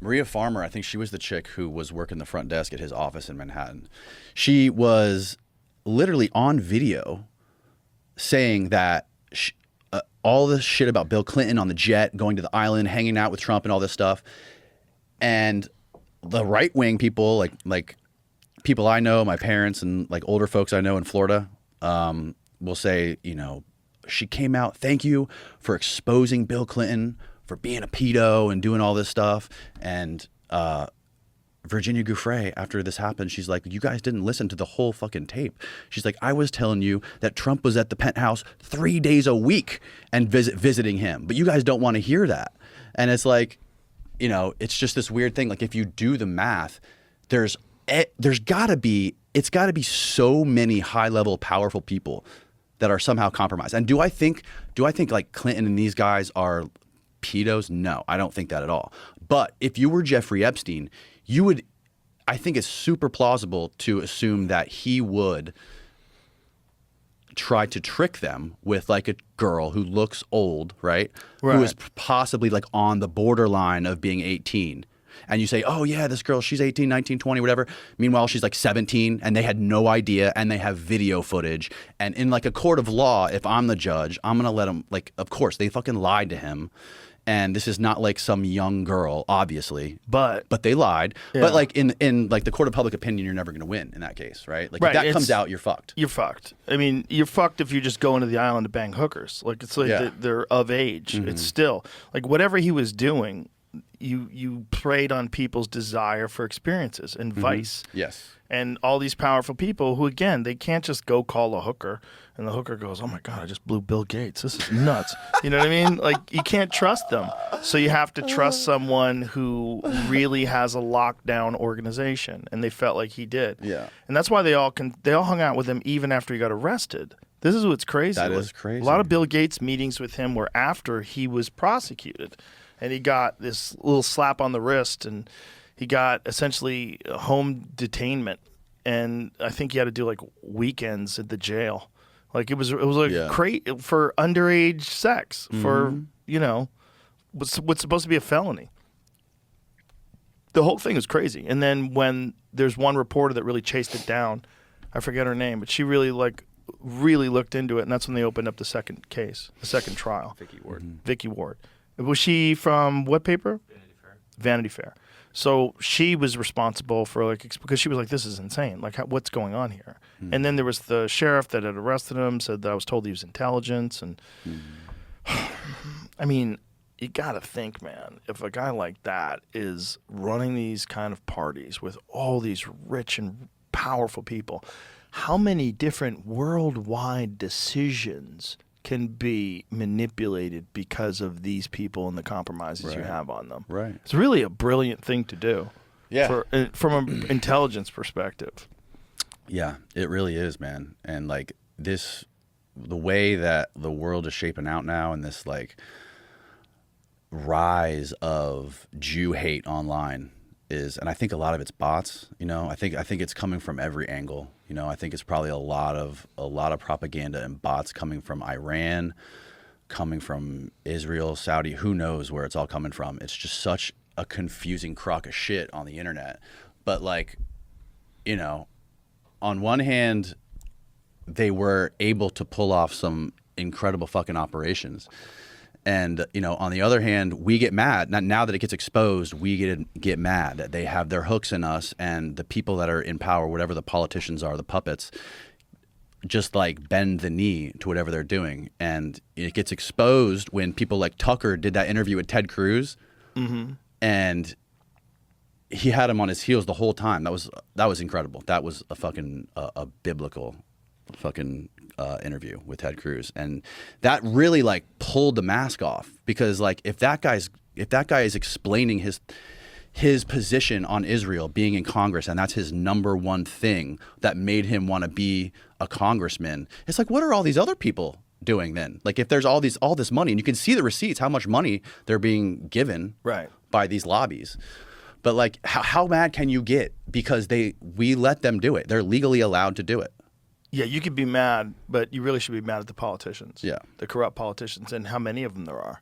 Maria Farmer, I think she was the chick who was working the front desk at his office in Manhattan. She was literally on video saying that all this shit about Bill Clinton on the jet, going to the island, hanging out with Trump and all this stuff. And the right-wing people, like people I know, my parents and like older folks I know in Florida, will say, you know, she came out, thank you for exposing Bill Clinton for being a pedo and doing all this stuff. And Virginia Giuffre, after this happened, she's like, you guys didn't listen to the whole fucking tape. She's like, I was telling you that Trump was at the penthouse 3 days a week and visiting him, but you guys don't want to hear that. And it's like, you know, it's just this weird thing. Like if you do the math, there's gotta be so many high level, powerful people that are somehow compromised. And do I think like Clinton and these guys are pedos? No, I don't think that at all. But if you were Jeffrey Epstein, I think it's super plausible to assume that he would try to trick them with like a girl who looks old, right? Who is possibly like on the borderline of being 18. And you say, oh yeah, this girl, she's 18, 19, 20, whatever. Meanwhile, she's like 17 and they had no idea and they have video footage. And in like a court of law, if I'm the judge, I'm going to let them, like, of course, they fucking lied to him. And this is not like some young girl, obviously, but they lied. Yeah. But like in like the court of public opinion, you're never going to win in that case, right? Like if that comes out, you're fucked. You're fucked. I mean, you're fucked if you just go into the island to bang hookers. Like it's like they're of age. Mm-hmm. It's still like whatever he was doing. You preyed on people's desire for experiences and vice. Yes. And all these powerful people who, again, they can't just go call a hooker and the hooker goes, oh my God, I just blew Bill Gates. This is nuts. You know what I mean? Like, you can't trust them. So you have to trust someone who really has a lockdown organization. And they felt like he did. Yeah. And that's why they all hung out with him even after he got arrested. This is what's crazy. That is crazy. A lot of Bill Gates meetings with him were after he was prosecuted. And he got this little slap on the wrist, and he got essentially home detainment. And I think he had to do like weekends at the jail. Like it was like great for underage sex for, you know, what's supposed to be a felony. The whole thing is crazy. And then when there's one reporter that really chased it down, I forget her name, but she really looked into it, and that's when they opened up the second case, the second trial. Vicky Ward. Vicky Ward. Was she from what paper? Vanity Fair. So she was responsible for because she was like, this is insane. Like, what's going on here? And then there was the sheriff that had arrested him, said that I was told he was intelligence. And I mean, you got to think, man, if a guy like that is running these kind of parties with all these rich and powerful people, how many different worldwide decisions can be manipulated because of these people and the compromises you have on them. Right. It's really a brilliant thing to do. Yeah. From an intelligence perspective. Yeah, it really is, man. And like the way that the world is shaping out now, and this like rise of Jew hate online is, and I think a lot of it's bots. You know, I think it's coming from every angle. You know, I think it's probably a lot of propaganda and bots coming from Iran, coming from Israel, Saudi. Who knows where it's all coming from? It's just such a confusing crock of shit on the internet. But like, you know, on one hand, they were able to pull off some incredible fucking operations. And, you know, on the other hand, we get mad. Now that it gets exposed, we get mad that they have their hooks in us, and the people that are in power, whatever the politicians are, the puppets, just like bend the knee to whatever they're doing. And it gets exposed when people like Tucker did that interview with Ted Cruz, and he had him on his heels the whole time. That was incredible. That was a fucking a biblical fucking interview with Ted Cruz, and that really like pulled the mask off, because like if that guy is explaining his position on Israel, being in Congress, and that's his number one thing that made him want to be a congressman, it's like, what are all these other people doing then? Like if there's all this money, and you can see the receipts, how much money they're being given by these lobbies. But like how mad can you get because we let them do it? They're legally allowed to do it. Yeah, you could be mad, but you really should be mad at the politicians. Yeah. The corrupt politicians, and how many of them there are.